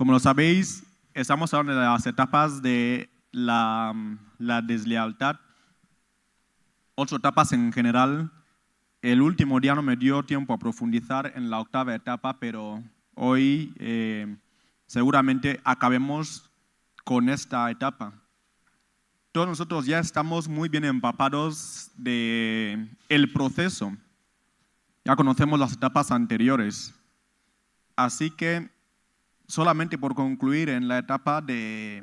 Como lo sabéis, estamos hablando de las etapas de la deslealtad, 8 etapas en general. El último día no me dio tiempo a profundizar en la 8ª etapa, pero hoy seguramente acabemos con esta etapa. Todos nosotros ya estamos muy bien empapados del proceso. Ya conocemos las etapas anteriores. Así que solamente por concluir en la etapa de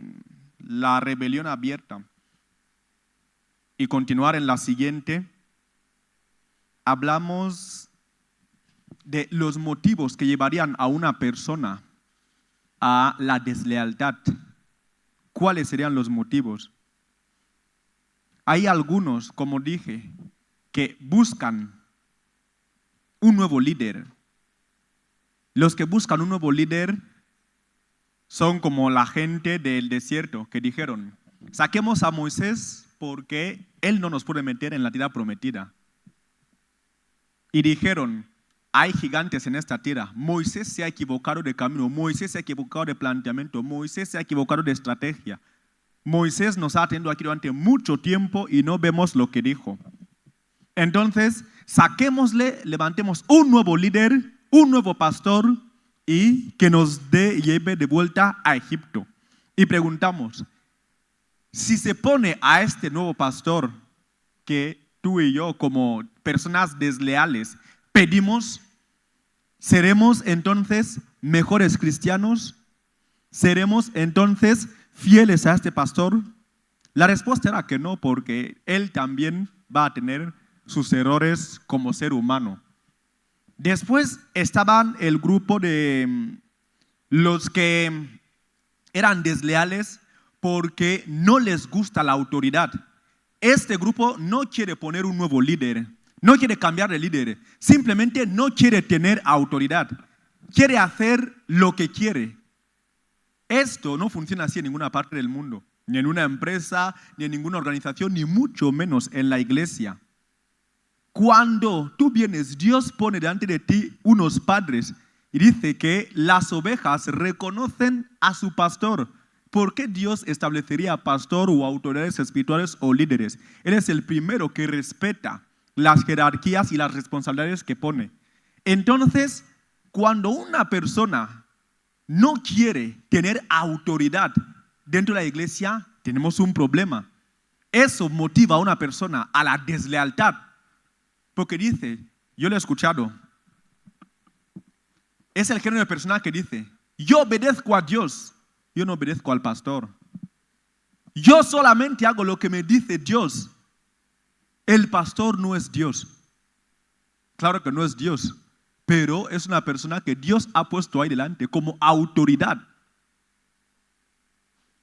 la rebelión abierta y continuar en la siguiente, hablamos de los motivos que llevarían a una persona a la deslealtad. ¿Cuáles serían los motivos? Hay algunos, como dije, que buscan un nuevo líder. Los que buscan un nuevo líder son como la gente del desierto que dijeron: saquemos a Moisés porque él no nos puede meter en la tierra prometida. Y dijeron: hay gigantes en esta tierra. Moisés se ha equivocado de camino, Moisés se ha equivocado de planteamiento, Moisés se ha equivocado de estrategia. Moisés nos ha tenido aquí durante mucho tiempo y no vemos lo que dijo. Entonces, saquémosle, levantemos un nuevo líder, un nuevo pastor y que nos lleve de vuelta a Egipto. Y preguntamos, si se pone a este nuevo pastor que tú y yo como personas desleales pedimos, ¿seremos entonces mejores cristianos? ¿Seremos entonces fieles a este pastor? La respuesta era que no, porque él también va a tener sus errores como ser humano. Después estaban el grupo de los que eran desleales porque no les gusta la autoridad. Este grupo no quiere poner un nuevo líder, no quiere cambiar de líder, simplemente no quiere tener autoridad, quiere hacer lo que quiere. Esto no funciona así en ninguna parte del mundo, ni en una empresa, ni en ninguna organización, ni mucho menos en la iglesia. Cuando tú vienes, Dios pone delante de ti unos padres y dice que las ovejas reconocen a su pastor. ¿Por qué Dios establecería pastor o autoridades espirituales o líderes? Él es el primero que respeta las jerarquías y las responsabilidades que pone. Entonces, cuando una persona no quiere tener autoridad dentro de la iglesia, tenemos un problema. Eso motiva a una persona a la deslealtad. Porque dice, yo lo he escuchado, es el género de persona que dice: yo obedezco a Dios, yo no obedezco al pastor. Yo solamente hago lo que me dice Dios. El pastor no es Dios. Claro que no es Dios, pero es una persona que Dios ha puesto ahí delante como autoridad.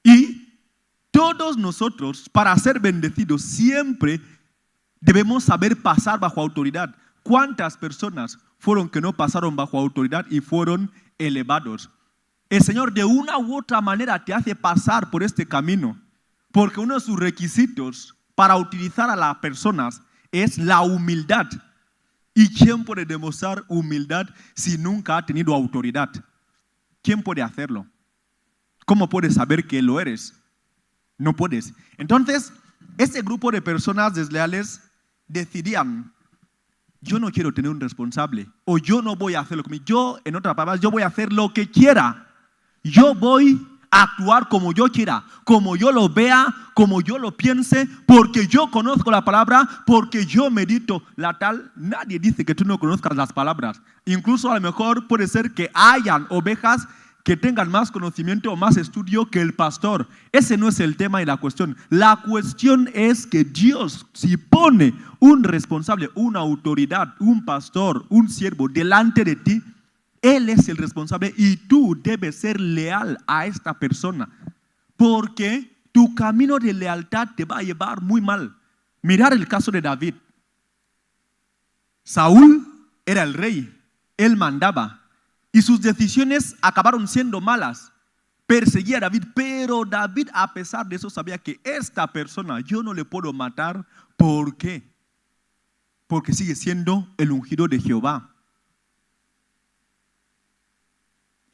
Y todos nosotros, para ser bendecidos, siempre debemos saber pasar bajo autoridad. ¿Cuántas personas fueron que no pasaron bajo autoridad y fueron elevados? El Señor de una u otra manera te hace pasar por este camino, porque uno de sus requisitos para utilizar a las personas es la humildad. ¿Y quién puede demostrar humildad si nunca ha tenido autoridad? ¿Quién puede hacerlo? ¿Cómo puedes saber que lo eres? No puedes. Entonces, ese grupo de personas desleales decidían: yo no quiero tener un responsable, o yo no voy a hacer lo que yo, en otras palabras, yo voy a hacer lo que quiera. Yo voy a actuar como yo quiera, como yo lo vea, como yo lo piense, porque yo conozco la palabra, porque yo medito la tal. Nadie dice que tú no conozcas las palabras. Incluso a lo mejor puede ser que hayan ovejas que tengan más conocimiento o más estudio que el pastor. Ese no es el tema y la cuestión. La cuestión es que Dios, si pone un responsable, una autoridad, un pastor, un siervo delante de ti, Él es el responsable y tú debes ser leal a esta persona, porque tu camino de lealtad te va a llevar muy mal. Mirar el caso de David. Saúl era el rey, él mandaba, y sus decisiones acabaron siendo malas. Perseguía a David, pero David, a pesar de eso, sabía que esta persona yo no le puedo matar. ¿Por qué? Porque sigue siendo el ungido de Jehová.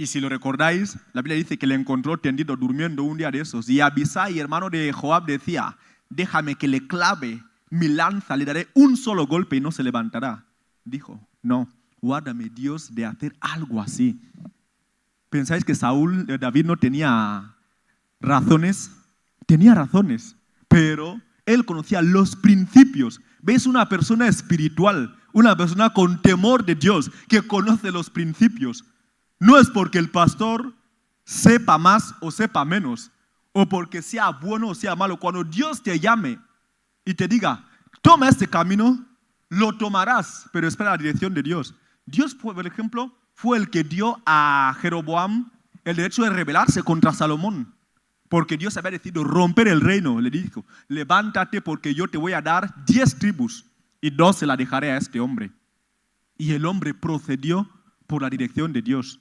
Y si lo recordáis, la Biblia dice que le encontró tendido durmiendo un día de esos. Y Abisai, hermano de Joab, decía, déjame que le clave mi lanza, le daré un solo golpe y no se levantará. Dijo, no, guárdame Dios de hacer algo así. ¿Pensáis que David no tenía razones? Tenía razones, pero él conocía los principios. ¿Ves? Una persona espiritual, una persona con temor de Dios, que conoce los principios. No es porque el pastor sepa más o sepa menos, o porque sea bueno o sea malo. Cuando Dios te llame y te diga, toma este camino, lo tomarás, pero espera la dirección de Dios. Dios, por ejemplo, fue el que dio a Jeroboam el derecho de rebelarse contra Salomón, porque Dios había decidido romper el reino. Le dijo, levántate porque yo te voy a dar 10 tribus y 2 se la dejaré a este hombre. Y el hombre procedió por la dirección de Dios.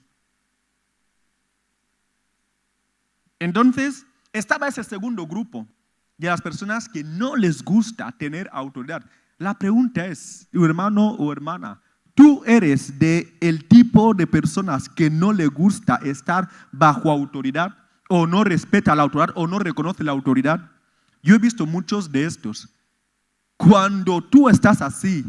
Entonces, estaba ese segundo grupo de las personas que no les gusta tener autoridad. La pregunta es, hermano o hermana, ¿tú eres del tipo de personas que no le gusta estar bajo autoridad, o no respeta la autoridad, o no reconoce la autoridad? Yo he visto muchos de estos. Cuando tú estás así,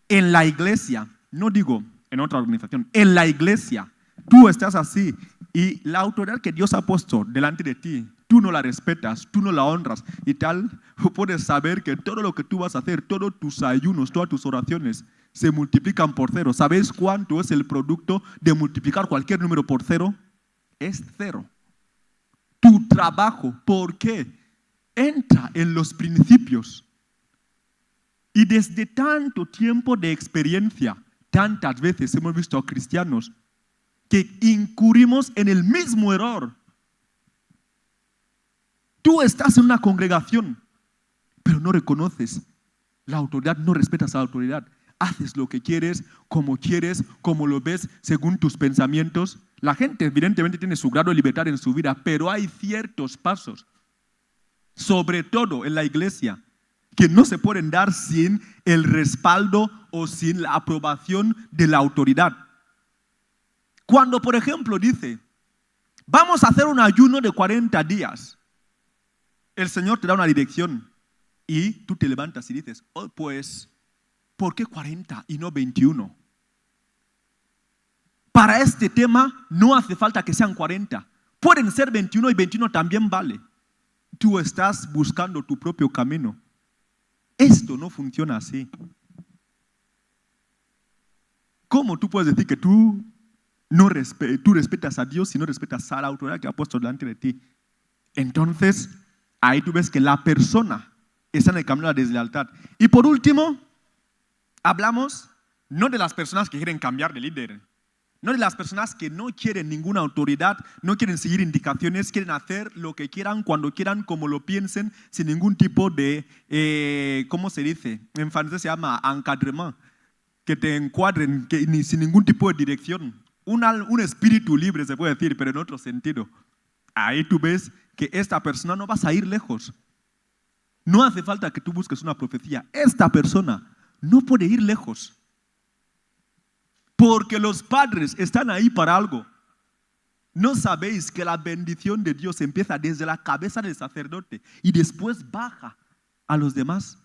en la iglesia, no digo en otra organización, en la iglesia, tú estás así y la autoridad que Dios ha puesto delante de ti, tú no la respetas, tú no la honras y tal, puedes saber que todo lo que tú vas a hacer, todos tus ayunos, todas tus oraciones se multiplican por 0. ¿Sabéis cuánto es el producto de multiplicar cualquier número por 0? Es 0. Tu trabajo, ¿por qué? Entra en los principios. Y desde tanto tiempo de experiencia, tantas veces hemos visto a cristianos que incurrimos en el mismo error. Tú estás en una congregación, pero no reconoces la autoridad, no respetas la autoridad. Haces lo que quieres, como lo ves, según tus pensamientos. La gente evidentemente tiene su grado de libertad en su vida, pero hay ciertos pasos, sobre todo en la iglesia, que no se pueden dar sin el respaldo o sin la aprobación de la autoridad. Cuando, por ejemplo, dice, vamos a hacer un ayuno de 40 días, el Señor te da una dirección y tú te levantas y dices, oh, pues, ¿por qué 40 y no 21? Para este tema no hace falta que sean 40. Pueden ser 21 y 21 también vale. Tú estás buscando tu propio camino. Esto no funciona así. ¿Cómo tú puedes decir que tú respetas a Dios si no respetas a la autoridad que ha puesto delante de ti? Entonces, ahí tú ves que la persona está en el camino de la deslealtad. Y por último, hablamos no de las personas que quieren cambiar de líder, no de las personas que no quieren ninguna autoridad, no quieren seguir indicaciones, quieren hacer lo que quieran, cuando quieran, como lo piensen, sin ningún tipo de, ¿cómo se dice? En francés se llama encadrement, que te encuadren, sin ningún tipo de dirección. Un espíritu libre se puede decir, pero en otro sentido. Ahí tú ves que esta persona no vas a ir lejos. No hace falta que tú busques una profecía. Esta persona no puede ir lejos. Porque los padres están ahí para algo. ¿No sabéis que la bendición de Dios empieza desde la cabeza del sacerdote y después baja a los demás?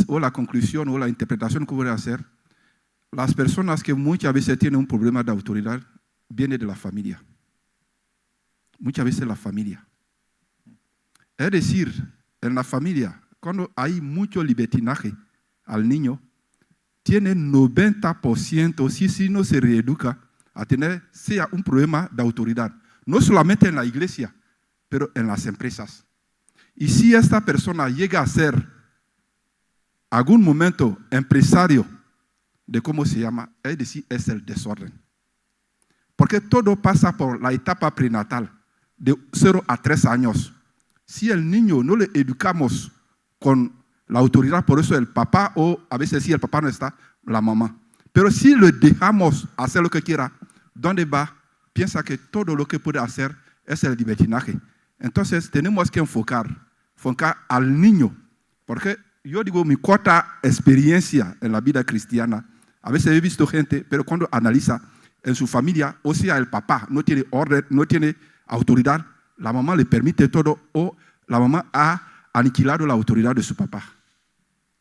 O la conclusión o la interpretación que voy a hacer, las personas que muchas veces tienen un problema de autoridad vienen de la familia. Muchas veces la familia. Es decir, en la familia, cuando hay mucho libertinaje al niño, tiene 90%, si no se reeduca, a tener sea un problema de autoridad. No solamente en la iglesia, pero en las empresas. Y si esta persona llega a ser algún momento empresario de cómo se llama, es decir, es el desorden. Porque todo pasa por la etapa prenatal, de 0 a 3 años. Si el niño no le educamos con la autoridad, por eso el papá, o a veces si el papá no está, la mamá. Pero si le dejamos hacer lo que quiera, ¿dónde va? Piensa que todo lo que puede hacer es el libertinaje. Entonces tenemos que enfocar al niño. Porque yo digo, mi corta experiencia en la vida cristiana, a veces he visto gente, pero cuando analiza en su familia, o sea, el papá no tiene orden, no tiene autoridad, la mamá le permite todo, o la mamá ha aniquilado la autoridad de su papá.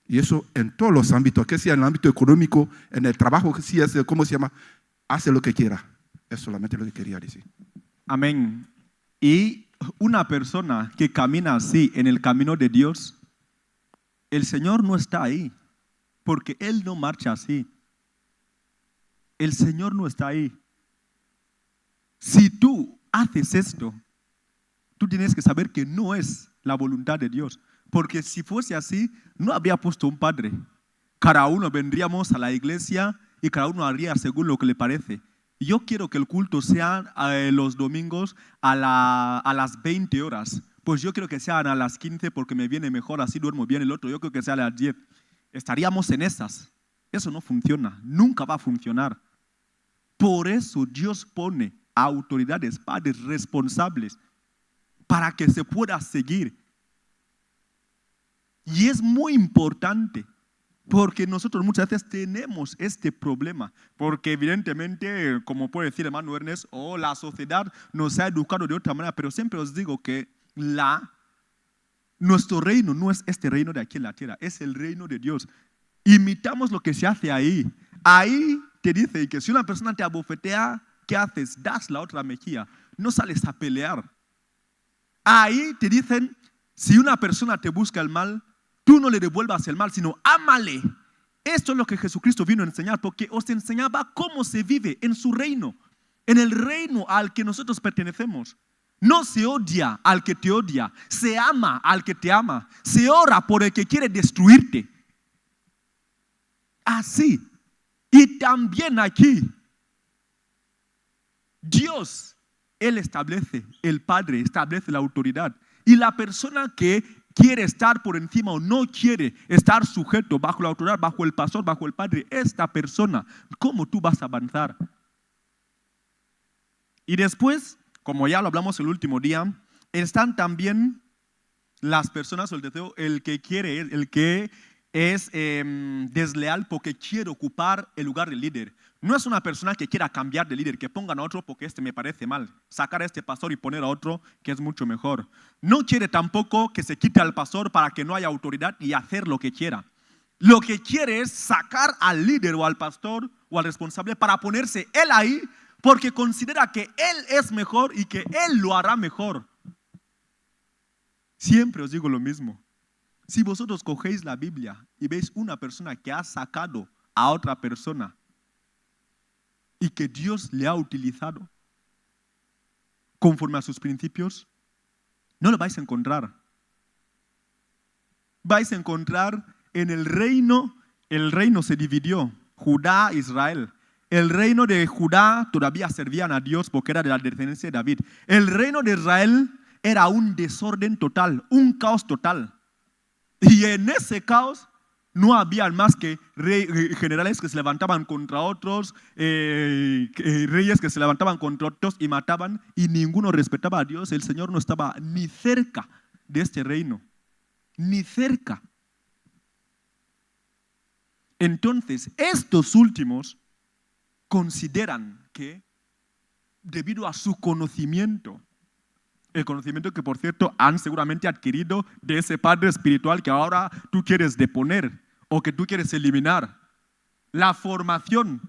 Y eso en todos los ámbitos, que sea en el ámbito económico, en el trabajo, que sea, ¿cómo se llama? Hace lo que quiera. Es solamente lo que quería decir. Amén. Y una persona que camina así en el camino de Dios, el Señor no está ahí, porque Él no marcha así. El Señor no está ahí. Si tú haces esto, tú tienes que saber que no es la voluntad de Dios. Porque si fuese así, no habría puesto un padre. Cada uno vendríamos a la iglesia y cada uno haría según lo que le parece. Yo quiero que el culto sea los domingos a las 20 horas. Pues yo quiero que sean a las 15 porque me viene mejor, así duermo bien. El otro yo creo que sea a las 10. Estaríamos en esas. Eso no funciona, nunca va a funcionar. Por eso Dios pone a autoridades, padres responsables, para que se pueda seguir. Y es muy importante, porque nosotros muchas veces tenemos este problema, porque evidentemente, como puede decir hermano Ernest, la sociedad nos ha educado de otra manera, pero siempre os digo que nuestro reino no es este reino de aquí en la tierra, es el reino de Dios. Imitamos lo que se hace ahí. Ahí te dice que si una persona te abofetea, ¿qué haces? Das la otra mejilla, no sales a pelear. Ahí te dicen, si una persona te busca el mal, tú no le devuelvas el mal, sino ámale. Esto es lo que Jesucristo vino a enseñar, porque os enseñaba cómo se vive en su reino, en el reino al que nosotros pertenecemos. No se odia al que te odia, se ama al que te ama, se ora por el que quiere destruirte. Así. Y también aquí, Dios, Él establece, el Padre establece la autoridad. Y la persona que quiere estar por encima o no quiere estar sujeto bajo la autoridad, bajo el pastor, bajo el Padre, esta persona, ¿cómo tú vas a avanzar? Y después, como ya lo hablamos el último día, están también las personas, el que quiere, el que es desleal porque quiere ocupar el lugar del líder. No es una persona que quiera cambiar de líder, que pongan a otro porque este me parece mal, sacar a este pastor y poner a otro que es mucho mejor. No quiere tampoco que se quite al pastor para que no haya autoridad y hacer lo que quiera. Lo que quiere es sacar al líder o al pastor o al responsable para ponerse él ahí porque considera que él es mejor y que él lo hará mejor. Siempre os digo lo mismo. Si vosotros cogéis la Biblia y veis una persona que ha sacado a otra persona y que Dios le ha utilizado conforme a sus principios, no lo vais a encontrar. Vais a encontrar en el reino se dividió, Judá, Israel. El reino de Judá todavía servían a Dios porque era de la descendencia de David. El reino de Israel era un desorden total, un caos total. Y en ese caos no había más que generales que se levantaban contra otros, reyes que se levantaban contra otros y mataban, y ninguno respetaba a Dios. El Señor no estaba ni cerca de este reino, ni cerca. Entonces, estos últimos consideran que debido a su conocimiento, el conocimiento que por cierto han seguramente adquirido de ese padre espiritual que ahora tú quieres deponer o que tú quieres eliminar, la formación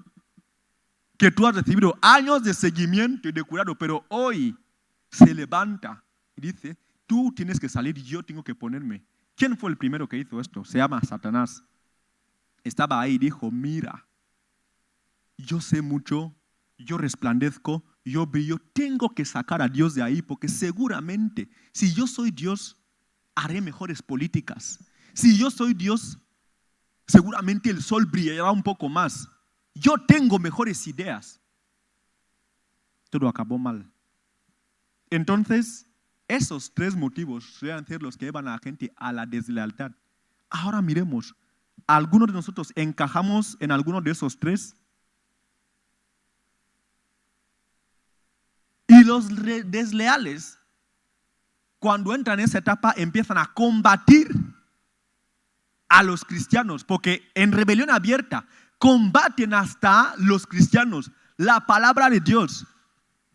que tú has recibido, años de seguimiento y de cuidado, pero hoy se levanta y dice, tú tienes que salir y yo tengo que ponerme. ¿Quién fue el primero que hizo esto? Se llama Satanás. Estaba ahí y dijo, mira, yo sé mucho, yo resplandezco, yo brillo, tengo que sacar a Dios de ahí porque seguramente si yo soy Dios, haré mejores políticas. Si yo soy Dios, seguramente el sol brillará un poco más. Yo tengo mejores ideas. Todo acabó mal. Entonces, Esos 3 motivos suelen ser los que llevan a la gente a la deslealtad. Ahora miremos, ¿algunos de nosotros encajamos en alguno de esos 3? Y los desleales, cuando entran en esa etapa, empiezan a combatir a los cristianos, porque en rebelión abierta combaten hasta los cristianos, la palabra de Dios.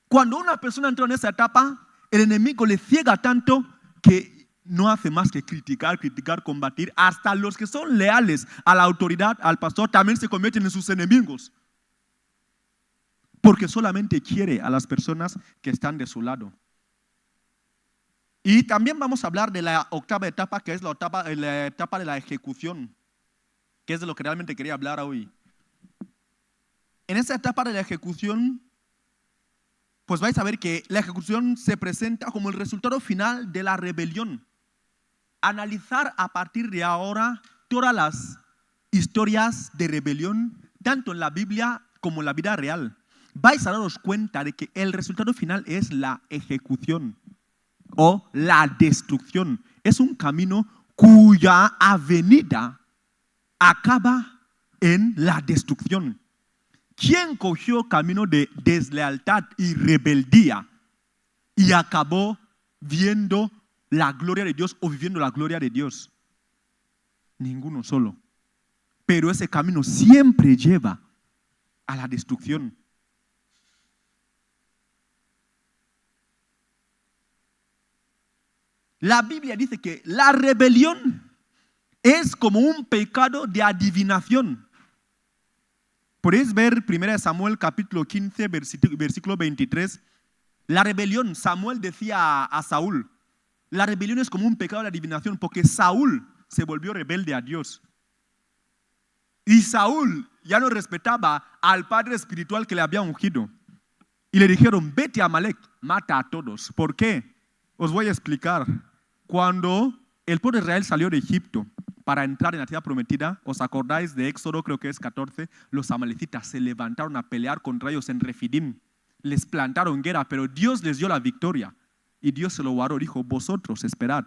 Cuando una persona entra en esa etapa, el enemigo le ciega tanto que no hace más que criticar, combatir. Hasta los que son leales a la autoridad, al pastor, también se convierten en sus enemigos. Porque solamente quiere a las personas que están de su lado. Y también vamos a hablar de la octava etapa, que es la etapa de la ejecución, que es de lo que realmente quería hablar hoy. En esa etapa de la ejecución, pues vais a ver que la ejecución se presenta como el resultado final de la rebelión. Analizar a partir de ahora todas las historias de rebelión, tanto en la Biblia como en la vida real. Vais a daros cuenta de que el resultado final es la ejecución o la destrucción. Es un camino cuya avenida acaba en la destrucción. ¿Quién cogió camino de deslealtad y rebeldía y acabó viendo la gloria de Dios o viviendo la gloria de Dios? Ninguno solo. Pero ese camino siempre lleva a la destrucción. La Biblia dice que la rebelión es como un pecado de adivinación. Podéis ver 1 Samuel capítulo 15, versículo 23. La rebelión, Samuel decía a Saúl, la rebelión es como un pecado de adivinación porque Saúl se volvió rebelde a Dios. Y Saúl ya no respetaba al padre espiritual que le había ungido. Y le dijeron, vete a Amalek, mata a todos. ¿Por qué? Os voy a explicar. Cuando el pueblo de Israel salió de Egipto para entrar en la tierra prometida, ¿os acordáis de Éxodo, creo que es 14? Los amalecitas se levantaron a pelear contra ellos en Refidim. Les plantaron guerra, pero Dios les dio la victoria. Y Dios se lo guardó, dijo, vosotros esperad.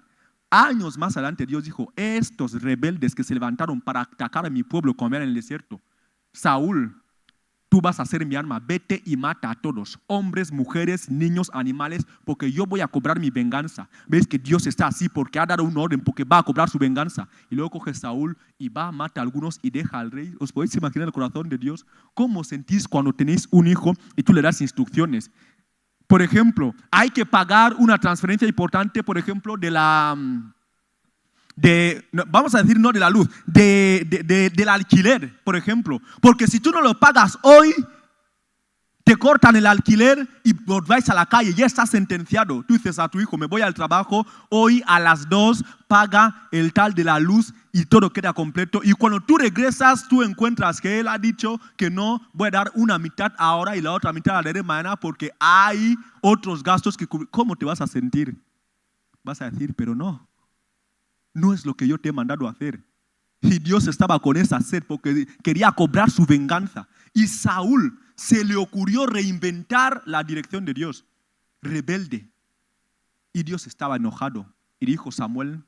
Años más adelante Dios dijo, estos rebeldes que se levantaron para atacar a mi pueblo cuando era en el desierto, Saúl, tú vas a ser mi arma, vete y mata a todos, hombres, mujeres, niños, animales, porque yo voy a cobrar mi venganza. ¿Veis que Dios está así? Porque ha dado un orden, porque va a cobrar su venganza. Y luego coge Saúl y va a matar a algunos y deja al rey. ¿Os podéis imaginar el corazón de Dios? ¿Cómo sentís cuando tenéis un hijo y tú le das instrucciones? Por ejemplo, hay que pagar una transferencia importante, por ejemplo, vamos a decir no de la luz, del alquiler, por ejemplo. Porque si tú no lo pagas hoy, te cortan el alquiler y os vais a la calle, ya estás sentenciado. Tú dices a tu hijo, me voy al trabajo, hoy a las 2 paga el tal de la luz y todo queda completo. Y cuando tú regresas, tú encuentras que él ha dicho que no, voy a dar una mitad ahora y la otra mitad la daré mañana porque hay otros gastos que cubrir. ¿Cómo te vas a sentir? Vas a decir, pero no es lo que yo te he mandado a hacer. Y Dios estaba con esa sed porque quería cobrar su venganza. Y Saúl se le ocurrió reinventar la dirección de Dios. Rebelde. Y Dios estaba enojado. Y dijo, Samuel,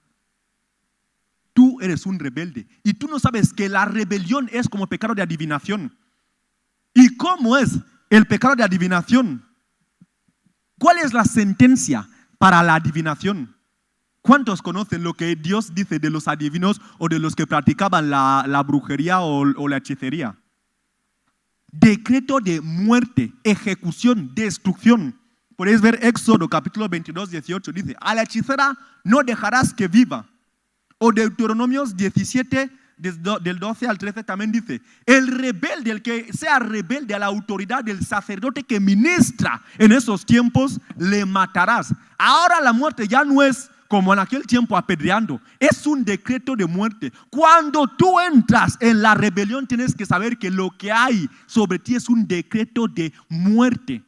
tú eres un rebelde. Y tú no sabes que la rebelión es como pecado de adivinación. ¿Y cómo es el pecado de adivinación? ¿Cuál es la sentencia para la adivinación? ¿Cuántos conocen lo que Dios dice de los adivinos o de los que practicaban la brujería o la hechicería? Decreto de muerte, ejecución, destrucción. Podéis ver Éxodo capítulo 22, 18. Dice, a la hechicera no dejarás que viva. O Deuteronomios 17, del 12 al 13 también dice, el rebelde, el que sea rebelde a la autoridad del sacerdote que ministra en esos tiempos, le matarás. Ahora la muerte ya no es como en aquel tiempo apedreando, es un decreto de muerte. Cuando tú entras en la rebelión, tienes que saber que lo que hay sobre ti es un decreto de muerte.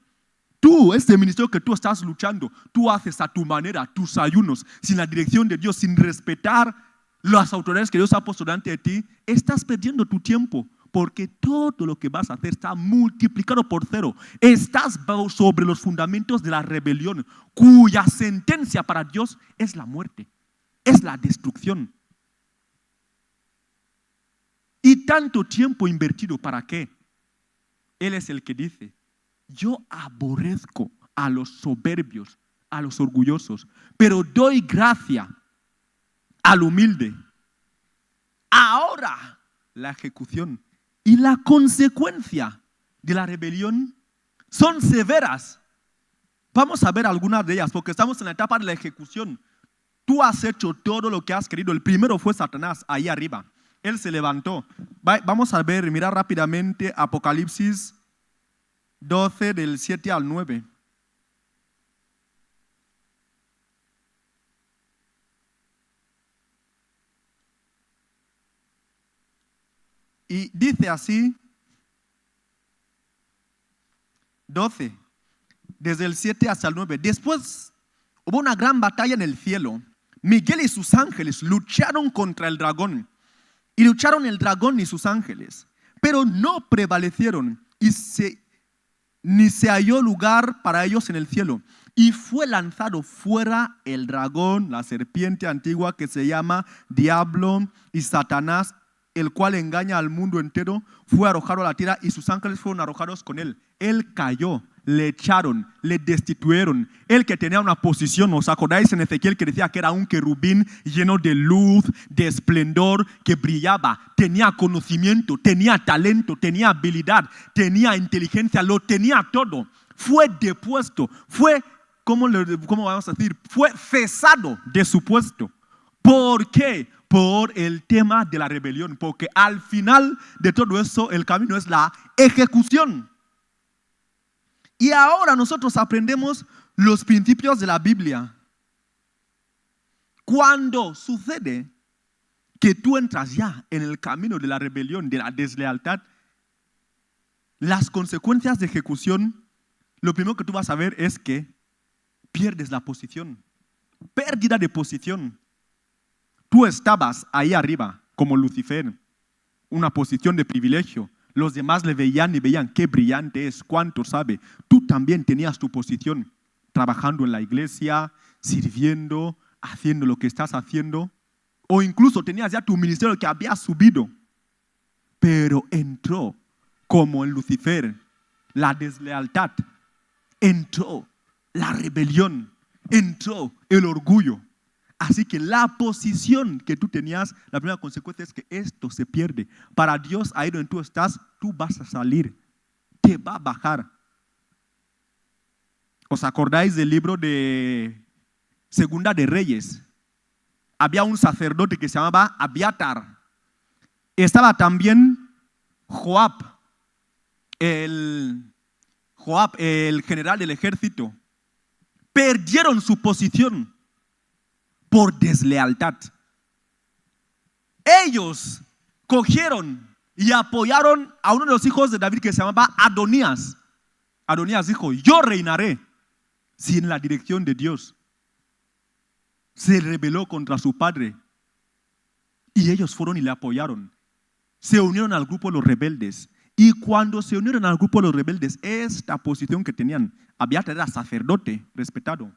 Tú, este ministerio que tú estás luchando, tú haces a tu manera tus ayunos, sin la dirección de Dios, sin respetar las autoridades que Dios ha puesto delante de ti, estás perdiendo tu tiempo, porque todo lo que vas a hacer está multiplicado por 0. Estás sobre los fundamentos de la rebelión, cuya sentencia para Dios es la muerte, es la destrucción. Y tanto tiempo invertido, ¿para qué? Él es el que dice: yo aborrezco a los soberbios, a los orgullosos, pero doy gracia al humilde. Ahora la ejecución y la consecuencia de la rebelión son severas. Vamos a ver algunas de ellas, porque estamos en la etapa de la ejecución. Tú has hecho todo lo que has querido. El primero fue Satanás, ahí arriba. Él se levantó. Vamos a ver, mirar rápidamente Apocalipsis 12, del 7 al 9. Y dice así, 12, desde el 7 hasta el 9. Después hubo una gran batalla en el cielo. Miguel y sus ángeles lucharon contra el dragón. Y lucharon el dragón y sus ángeles, pero no prevalecieron, ni se halló lugar para ellos en el cielo. Y fue lanzado fuera el dragón, la serpiente antigua que se llama Diablo y Satanás, el cual engaña al mundo entero. Fue arrojado a la tierra y sus ángeles fueron arrojados con él. Él cayó, le echaron, le destituyeron. Él que tenía una posición, ¿os acordáis en Ezequiel que decía que era un querubín lleno de luz, de esplendor, que brillaba? Tenía conocimiento, tenía talento, tenía habilidad, tenía inteligencia, lo tenía todo. Fue depuesto, fue, ¿cómo vamos a decir? Fue cesado de su puesto. ¿Por qué? Por el tema de la rebelión, porque al final de todo eso el camino es la ejecución. Y ahora nosotros aprendemos los principios de la Biblia. Cuando sucede que tú entras ya en el camino de la rebelión, de la deslealtad, las consecuencias de ejecución, lo primero que tú vas a ver es que pierdes la posición. Pérdida de posición. Tú estabas ahí arriba como Lucifer, una posición de privilegio. Los demás le veían y veían qué brillante es, cuánto sabe. Tú también tenías tu posición, trabajando en la iglesia, sirviendo, haciendo lo que estás haciendo. O incluso tenías ya tu ministerio que había subido. Pero entró, como en Lucifer, la deslealtad. Entró la rebelión. Entró el orgullo. Así que la posición que tú tenías, la primera consecuencia es que esto se pierde. Para Dios, ahí donde tú estás, tú vas a salir. Te va a bajar. ¿Os acordáis del libro de Segunda de Reyes? Había un sacerdote que se llamaba Abiatar. Estaba también Joab, el general del ejército. Perdieron su posición por deslealtad. Ellos cogieron y apoyaron a uno de los hijos de David que se llamaba Adonías. Adonías dijo: yo reinaré sin la dirección de Dios. Se rebeló contra su padre y ellos fueron y le apoyaron. Se unieron al grupo de los rebeldes. Y cuando se unieron al grupo de los rebeldes, esta posición que tenían, Abiatar era sacerdote respetado.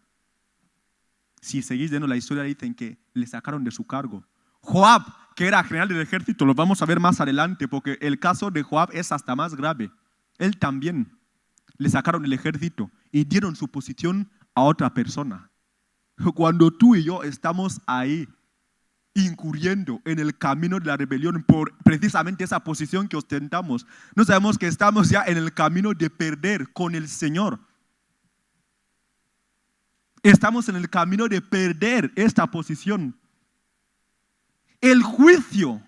Si seguís viendo la historia, dicen que le sacaron de su cargo. Joab, que era general del ejército, lo vamos a ver más adelante, porque el caso de Joab es hasta más grave. Él también le sacaron del ejército y dieron su posición a otra persona. Cuando tú y yo estamos ahí, incurriendo en el camino de la rebelión por precisamente esa posición que ostentamos, no sabemos que estamos ya en el camino de perder con el Señor. Estamos en el camino de perder esta posición. El juicio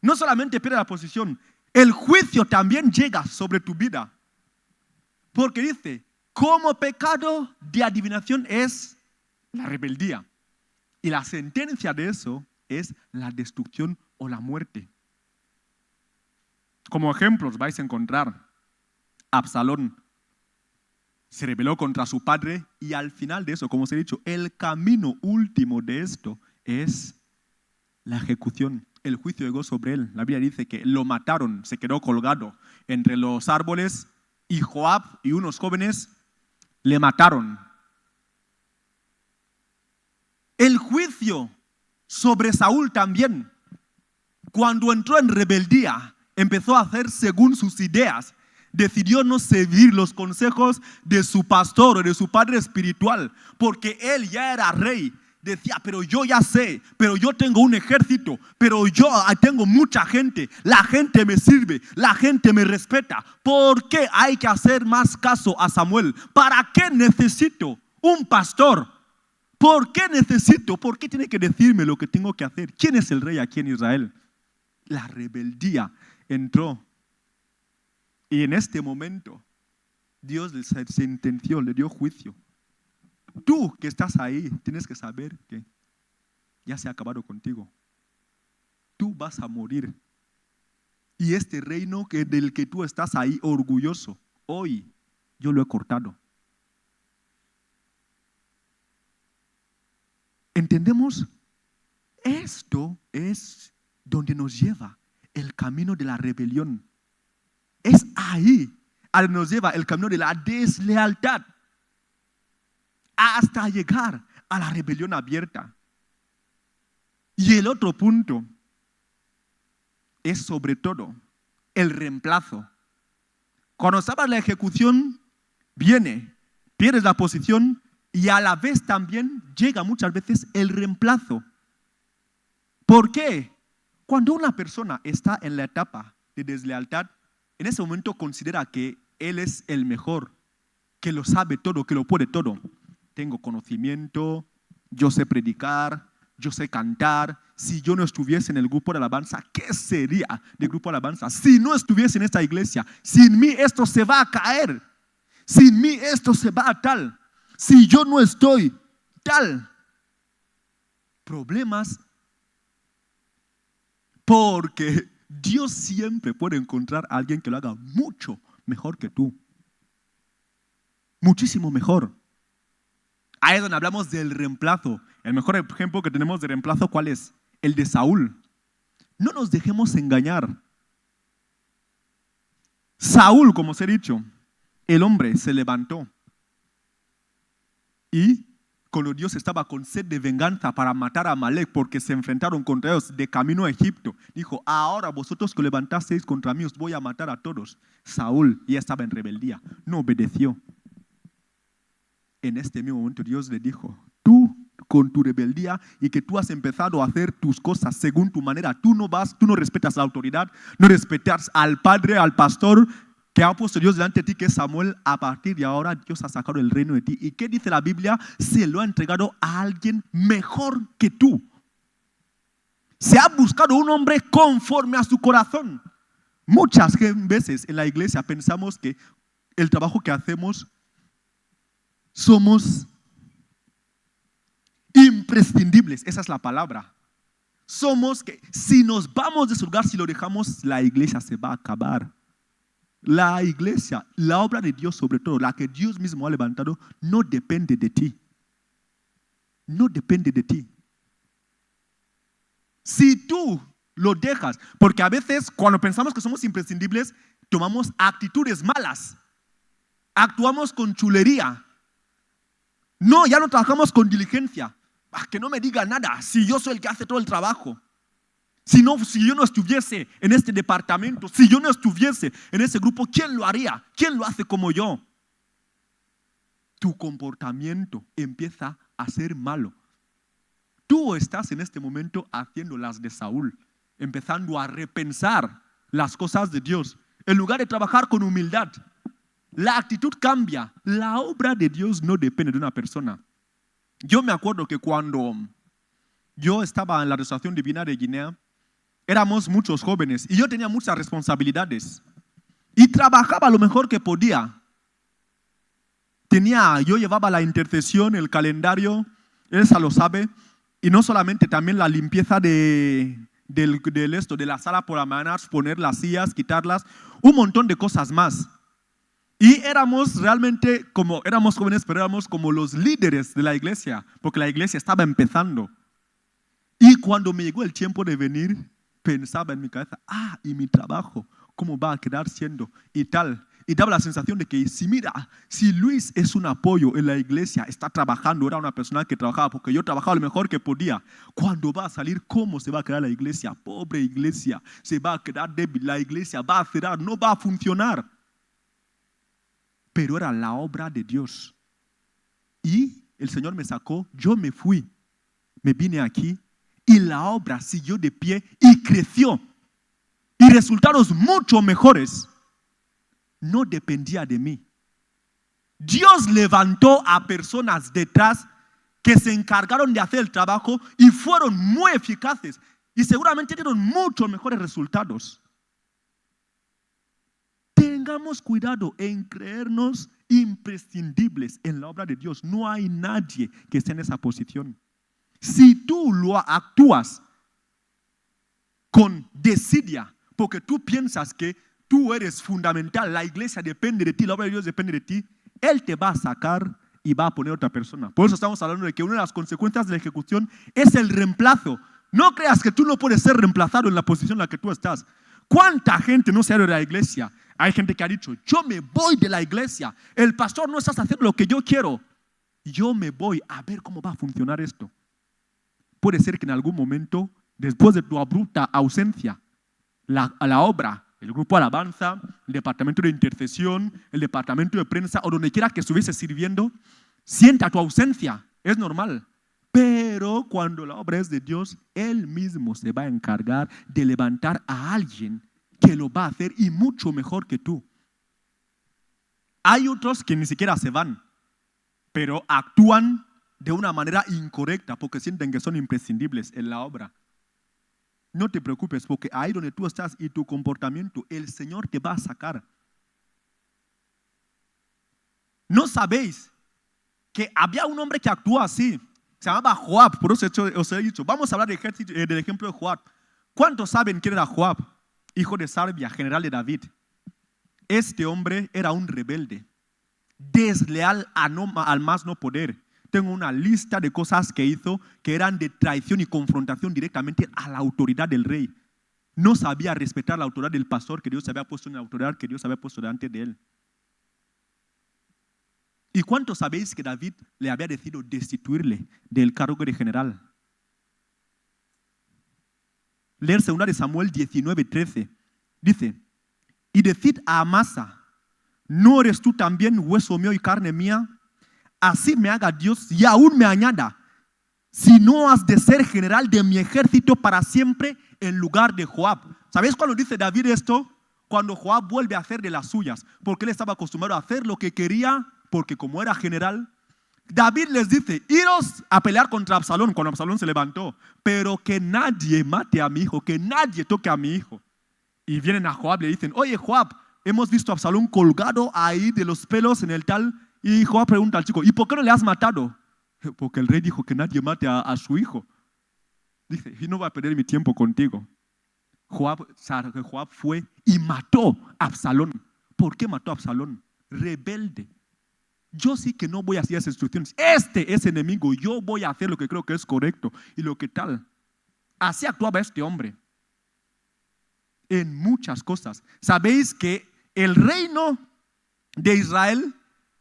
no solamente pierde la posición, el juicio también llega sobre tu vida. Porque dice, como pecado de adivinación es la rebeldía. Y la sentencia de eso es la destrucción o la muerte. Como ejemplos vais a encontrar Absalón. Se rebeló contra su padre y al final de eso, como os he dicho, el camino último de esto es la ejecución, el juicio llegó sobre él. La Biblia dice que lo mataron, se quedó colgado entre los árboles y Joab y unos jóvenes le mataron. El juicio sobre Saúl también, cuando entró en rebeldía, empezó a hacer según sus ideas. Decidió no seguir los consejos de su pastor o de su padre espiritual, porque él ya era rey. Decía, pero yo ya sé, pero yo tengo un ejército, pero yo tengo mucha gente, la gente me sirve, la gente me respeta. ¿Por qué hay que hacer más caso a Samuel? ¿Para qué necesito un pastor? ¿Por qué necesito? ¿Por qué tiene que decirme lo que tengo que hacer? ¿Quién es el rey aquí en Israel? La rebeldía entró. Y en este momento, Dios le sentenció, le dio juicio. Tú que estás ahí, tienes que saber que ya se ha acabado contigo. Tú vas a morir. Y este reino del que tú estás ahí orgulloso, hoy yo lo he cortado. ¿Entendemos? Esto es donde nos lleva el camino de la rebelión. Es ahí a donde nos lleva el camino de la deslealtad, hasta llegar a la rebelión abierta. Y el otro punto es sobre todo el reemplazo. Cuando estabas en la ejecución, pierdes la posición y a la vez también llega muchas veces el reemplazo. ¿Por qué? Cuando una persona está en la etapa de deslealtad, en ese momento considera que él es el mejor, que lo sabe todo, que lo puede todo. Tengo conocimiento, yo sé predicar, yo sé cantar. Si yo no estuviese en el grupo de alabanza, ¿qué sería del grupo de alabanza? Si no estuviese en esta iglesia, sin mí esto se va a caer. Sin mí esto se va a tal. Si yo no estoy tal. Problemas porque Dios siempre puede encontrar a alguien que lo haga mucho mejor que tú. Muchísimo mejor. Ahí es donde hablamos del reemplazo. El mejor ejemplo que tenemos de reemplazo, ¿cuál es? El de Saúl. No nos dejemos engañar. Saúl, como os he dicho, el hombre se levantó y cuando Dios estaba con sed de venganza para matar a Amalek porque se enfrentaron contra ellos de camino a Egipto, dijo, ahora vosotros que levantasteis contra mí os voy a matar a todos. Saúl ya estaba en rebeldía, no obedeció. En este mismo momento Dios le dijo, tú con tu rebeldía y que tú has empezado a hacer tus cosas según tu manera, tú no respetas la autoridad, no respetas al padre, al pastor que ha puesto Dios delante de ti, que es Samuel. A partir de ahora Dios ha sacado el reino de ti. ¿Y qué dice la Biblia? Se lo ha entregado a alguien mejor que tú. Se ha buscado un hombre conforme a su corazón. Muchas veces en la iglesia pensamos que el trabajo que hacemos somos imprescindibles. Esa es la palabra. Somos que si nos vamos de ese lugar, si lo dejamos, la iglesia se va a acabar. La iglesia, la obra de Dios sobre todo, la que Dios mismo ha levantado, no depende de ti. No depende de ti. Si tú lo dejas, porque a veces cuando pensamos que somos imprescindibles, tomamos actitudes malas. Actuamos con chulería. No, ya no trabajamos con diligencia. Que no me diga nada, si yo soy el que hace todo el trabajo. Si yo no estuviese en este departamento, si yo no estuviese en ese grupo, ¿quién lo haría? ¿Quién lo hace como yo? Tu comportamiento empieza a ser malo. Tú estás en este momento haciendo las de Saúl, empezando a repensar las cosas de Dios. En lugar de trabajar con humildad, la actitud cambia. La obra de Dios no depende de una persona. Yo me acuerdo que cuando yo estaba en la Restauración Divina de Guinea, éramos muchos jóvenes y yo tenía muchas responsabilidades y trabajaba lo mejor que podía. Yo llevaba la intercesión, el calendario, Elsa lo sabe, y no solamente, también la limpieza de la sala por la mañana, poner las sillas, quitarlas, un montón de cosas más. Y éramos realmente éramos jóvenes, pero éramos como los líderes de la iglesia, porque la iglesia estaba empezando. Y cuando me llegó el tiempo de venir, pensaba en mi cabeza, y mi trabajo, ¿cómo va a quedar siendo? Y tal. Y daba la sensación de que si Luis es un apoyo en la iglesia, está trabajando, era una persona que trabajaba, porque yo trabajaba lo mejor que podía. Cuando va a salir, ¿cómo se va a quedar la iglesia? Pobre iglesia, se va a quedar débil, la iglesia va a cerrar, no va a funcionar. Pero era la obra de Dios. Y el Señor me sacó, yo me fui, me vine aquí y la obra siguió de pie y creció. Y resultados mucho mejores. No dependía de mí. Dios levantó a personas detrás que se encargaron de hacer el trabajo y fueron muy eficaces y seguramente dieron mucho mejores resultados. Tengamos cuidado en creernos imprescindibles en la obra de Dios. No hay nadie que esté en esa posición. Si tú lo actúas con desidia, porque tú piensas que tú eres fundamental, la iglesia depende de ti, la obra de Dios depende de ti, Él te va a sacar y va a poner otra persona. Por eso estamos hablando de que una de las consecuencias de la ejecución es el reemplazo. No creas que tú no puedes ser reemplazado en la posición en la que tú estás. ¿Cuánta gente no se ha ido de la iglesia? Hay gente que ha dicho, yo me voy de la iglesia, el pastor no está haciendo lo que yo quiero, yo me voy a ver cómo va a funcionar esto. Puede ser que en algún momento, después de tu abrupta ausencia, la obra, el grupo alabanza, el departamento de intercesión, el departamento de prensa o donde quiera que estuviese sirviendo, sienta tu ausencia, es normal. Pero cuando la obra es de Dios, Él mismo se va a encargar de levantar a alguien que lo va a hacer y mucho mejor que tú. Hay otros que ni siquiera se van, pero actúan de una manera incorrecta porque sienten que son imprescindibles en la obra. No te preocupes porque ahí donde tú estás y tu comportamiento, el Señor te va a sacar. ¿No sabéis que había un hombre que actuó así? Se llamaba Joab, por eso os he dicho. Vamos a hablar del ejemplo de Joab. ¿Cuántos saben quién era Joab? Hijo de Sarvia, general de David. Este hombre era un rebelde, desleal al más no poder. Tengo una lista de cosas que hizo que eran de traición y confrontación directamente a la autoridad del rey. No sabía respetar la autoridad del pastor que Dios había puesto en la autoridad que Dios había puesto delante de él. ¿Y cuántos sabéis que David le había decidido destituirle del cargo de general? Leer 2 de Samuel 19:13. Dice, y decid a Amasa, ¿no eres tú también hueso mío y carne mía? Así me haga Dios y aún me añada, si no has de ser general de mi ejército para siempre en lugar de Joab. ¿Sabéis cuando dice David esto? Cuando Joab vuelve a hacer de las suyas, porque él estaba acostumbrado a hacer lo que quería, porque como era general, David les dice, iros a pelear contra Absalón, cuando Absalón se levantó, pero que nadie mate a mi hijo, que nadie toque a mi hijo. Y vienen a Joab y le dicen, oye Joab, hemos visto a Absalón colgado ahí de los pelos en el tal. Y Joab pregunta al chico, ¿y por qué no le has matado? Porque el rey dijo que nadie mate a su hijo. Dice, y no voy a perder mi tiempo contigo. Joab fue y mató a Absalón. ¿Por qué mató a Absalón? Rebelde. Yo sí que no voy a hacer esas instrucciones. Este es enemigo, yo voy a hacer lo que creo que es correcto. Y lo que tal. Así actuaba este hombre. En muchas cosas. ¿Sabéis que el reino de Israel,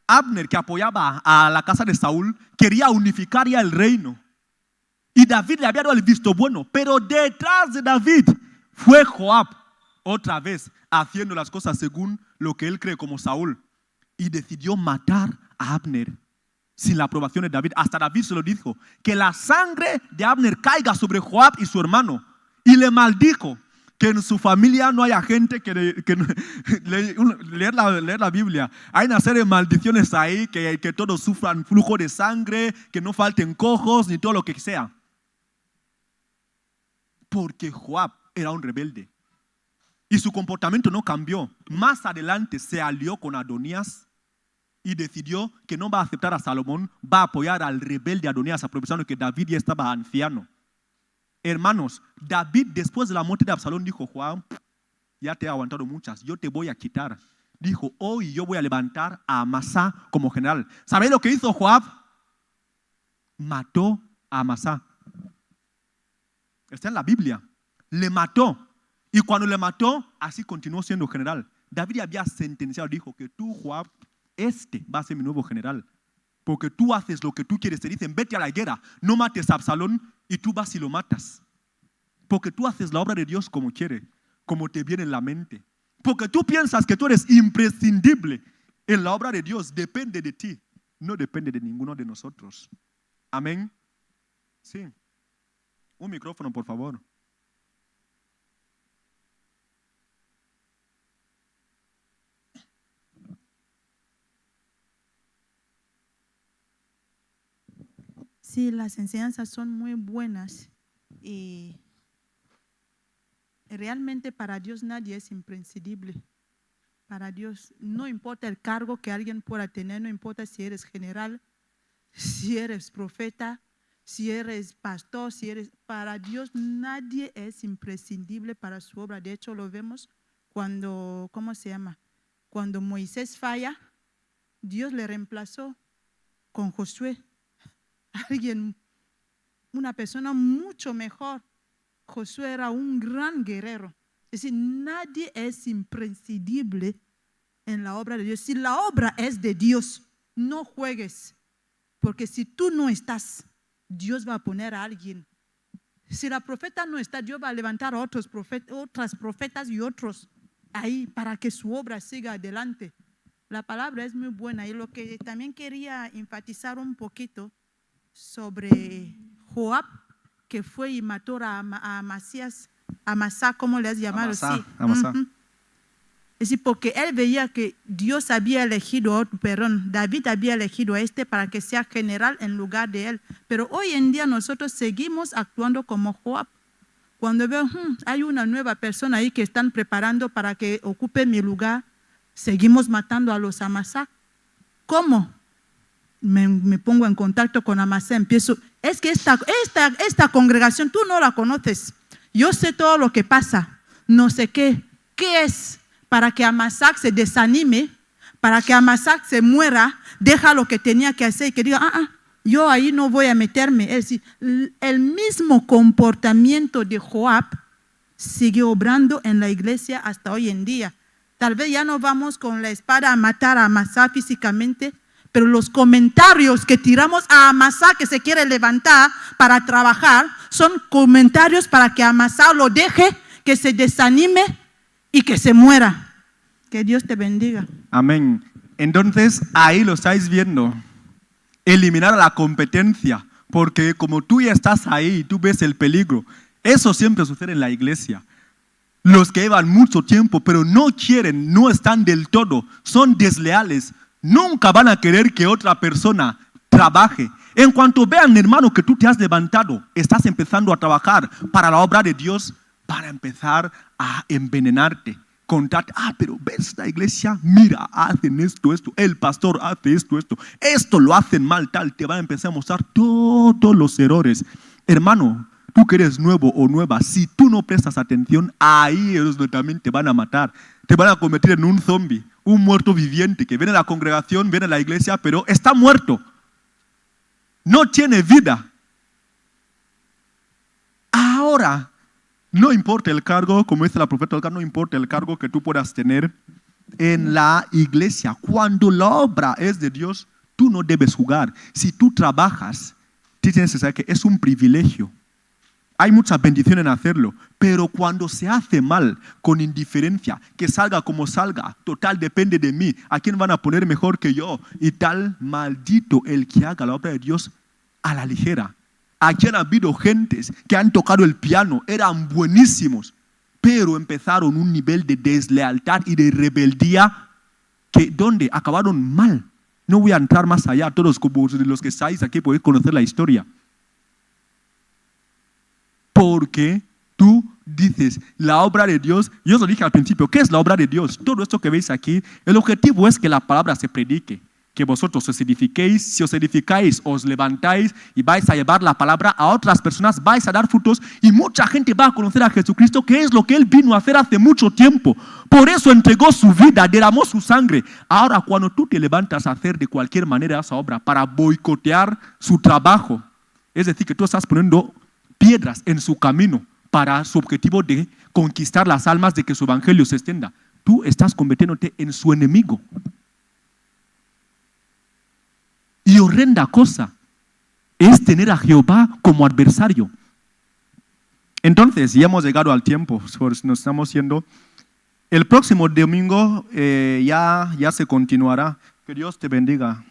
Abner, que apoyaba a la casa de Saúl, quería unificar ya el reino? Y David le había dado el visto bueno, pero detrás de David fue Joab, otra vez haciendo las cosas según lo que él cree como Saúl. Y decidió matar a Abner sin la aprobación de David. Hasta David se lo dijo, que la sangre de Abner caiga sobre Joab y su hermano. Y le maldijo que en su familia no haya gente leer la Biblia. Hay una serie de maldiciones ahí, que todos sufran flujo de sangre, que no falten cojos, ni todo lo que sea. Porque Joab era un rebelde. Y su comportamiento no cambió. Más adelante se alió con Adonías y decidió que no va a aceptar a Salomón, va a apoyar al rebelde Adonías, aprovechando que David ya estaba anciano. Hermanos, David después de la muerte de Absalón dijo, Joab, ya te he aguantado muchas, yo te voy a quitar. Dijo, hoy yo voy a levantar a Amasa como general. ¿Sabéis lo que hizo Joab? Mató a Amasa. Está en la Biblia. Le mató. Y cuando le mató, así continuó siendo general. David había sentenciado, dijo que tú, Joab, este va a ser mi nuevo general. Porque tú haces lo que tú quieres. Te dicen, vete a la guerra, no mates a Absalón, y tú vas y lo matas. Porque tú haces la obra de Dios como quiere, como te viene en la mente. Porque tú piensas que tú eres imprescindible en la obra de Dios. Depende de ti, no depende de ninguno de nosotros. Amén. Sí. Un micrófono, por favor. Sí, las enseñanzas son muy buenas y realmente para Dios nadie es imprescindible. Para Dios no importa el cargo que alguien pueda tener, no importa si eres general, si eres profeta, si eres pastor, para Dios nadie es imprescindible para su obra. De hecho lo vemos cuando, Cuando Moisés falla, Dios le reemplazó con Josué. Una persona mucho mejor. Josué era un gran guerrero. Es decir, nadie es imprescindible en la obra de Dios. Si la obra es de Dios, no juegues. Porque si tú no estás, Dios va a poner a alguien. Si la profeta no está, Dios va a levantar a otras profetas y otros ahí para que su obra siga adelante. La palabra es muy buena. Y lo que también quería enfatizar un poquito sobre Joab, que fue y mató a Amasá, ¿cómo le has llamado? Amasá. Es decir, porque él veía que Dios había elegido, David había elegido a este para que sea general en lugar de él. Pero hoy en día nosotros seguimos actuando como Joab. Cuando veo, hay una nueva persona ahí que están preparando para que ocupe mi lugar, seguimos matando a los Amasá. ¿Cómo? Me pongo en contacto con Amasá, es que esta congregación tú no la conoces, yo sé todo lo que pasa, no sé qué es, para que Amasá se desanime, para que Amasá se muera, deja lo que tenía que hacer y que diga, yo ahí no voy a meterme. Es decir, el mismo comportamiento de Joab sigue obrando en la iglesia hasta hoy en día. Tal vez ya no vamos con la espada a matar a Amasá físicamente, pero los comentarios que tiramos a Amasá que se quiere levantar para trabajar son comentarios para que Amasá lo deje, que se desanime y que se muera. Que Dios te bendiga. Amén. Entonces ahí lo estáis viendo. Eliminar la competencia. Porque como tú ya estás ahí, tú ves el peligro. Eso siempre sucede en la iglesia. Los que llevan mucho tiempo pero no quieren, no están del todo, son desleales. Nunca van a querer que otra persona trabaje. En cuanto vean, hermano, que tú te has levantado, estás empezando a trabajar para la obra de Dios, van a empezar a envenenarte. Contarte, pero ves la iglesia, mira, hacen esto, el pastor hace esto lo hacen mal, tal. Te van a empezar a mostrar todos los errores. Hermano, tú que eres nuevo o nueva, si tú no prestas atención, ahí ellos también te van a matar. Te van a convertir en un zombie, un muerto viviente que viene a la congregación, viene a la iglesia, pero está muerto. No tiene vida. Ahora, no importa el cargo, como dice la profeta Olga, no importa el cargo que tú puedas tener en la iglesia. Cuando la obra es de Dios, tú no debes jugar. Si tú trabajas, tienes que saber que es un privilegio. Hay mucha bendición en hacerlo, pero cuando se hace mal, con indiferencia, que salga como salga, total depende de mí, ¿a quién van a poner mejor que yo? Y tal, maldito el que haga la obra de Dios a la ligera. Aquí han habido gentes que han tocado el piano, eran buenísimos, pero empezaron un nivel de deslealtad y de rebeldía que donde acabaron mal. No voy a entrar más allá, todos como los que estáis aquí podéis conocer la historia. Porque tú dices, la obra de Dios, yo os lo dije al principio, ¿qué es la obra de Dios? Todo esto que veis aquí, el objetivo es que la palabra se predique, que vosotros os edifiquéis, si os edificáis, os levantáis y vais a llevar la palabra a otras personas, vais a dar frutos y mucha gente va a conocer a Jesucristo, que es lo que Él vino a hacer hace mucho tiempo. Por eso entregó su vida, derramó su sangre. Ahora, cuando tú te levantas a hacer de cualquier manera esa obra para boicotear su trabajo, es decir, que tú estás poniendo piedras en su camino para su objetivo de conquistar las almas, de que su evangelio se extienda, tú estás convirtiéndote en su enemigo. Y horrenda cosa es tener a Jehová como adversario. Entonces, ya hemos llegado al tiempo, pues nos estamos yendo. El próximo domingo ya se continuará. Que Dios te bendiga.